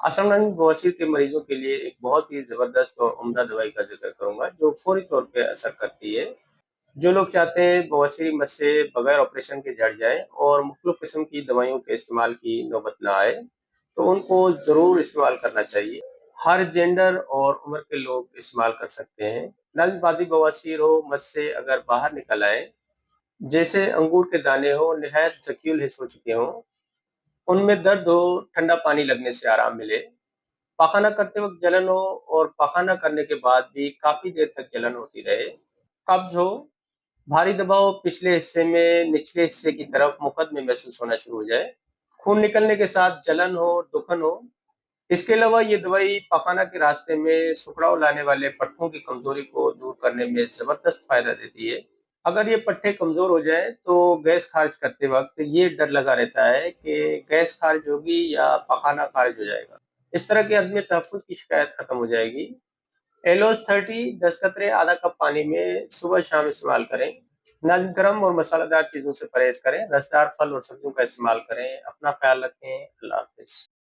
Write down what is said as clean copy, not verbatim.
असमनन बवासीर के मरीजों के लिए एक बहुत ही ज़बरदस्त और उम्दा दवाई का ज़िक्र करूँगा, जो फ़ौरी तौर पे असर करती है। जो लोग चाहते हैं बवासीर मस से बगैर ऑपरेशन के झड़ जाएँ और मुख्तलिफ़ किस्म की दवाइयों के इस्तेमाल की नौबत ना आए, तो उनको ज़रूर इस्तेमाल करना चाहिए। हर जेंडर और उम्र के लोग इस्तेमाल कर सकते हैं। नाज़िम बवासीर हो, मस से अगर बाहर निकल आए, जैसे अंगूर के दाने हों, निहायत ज़कील हिस्स हो चुके हों, उनमें दर्द हो, ठंडा पानी लगने से आराम मिले, पाख़ाना करते वक़्त जलन हो और पाख़ाना करने के बाद भी काफ़ी देर तक जलन होती रहे, कब्ज़ हो, भारी दबाव पिछले हिस्से में निचले हिस्से की तरफ मुकद्दर में महसूस होना शुरू हो जाए, खून निकलने के साथ जलन हो, दुखन हो। इसके अलावा ये दवाई पाख़ाना के रास्ते में सुखड़ाव लाने वाले पट्ठों की कमज़ोरी को दूर करने में ज़बरदस्त फ़ायदा देती है। अगर ये पट्टे कमज़ोर हो जाएँ, तो गैस ख़ारिज करते वक़्त ये डर लगा रहता है कि गैस ख़ारिज होगी या पखाना ख़ारिज हो जाएगा। इस तरह के अदम तहफ़्फ़ुज़ की शिकायत ख़त्म हो जाएगी। एलोस 30 10 कतरे आधा कप पानी में सुबह-शाम इस्तेमाल करें। नरम गरम और मसालेदार चीज़ों से परहेज़ करें, रसदार फल और सब्जियों का इस्तेमाल करें। अपना ख़्याल रखें। अल्लाह हाफ़िज़।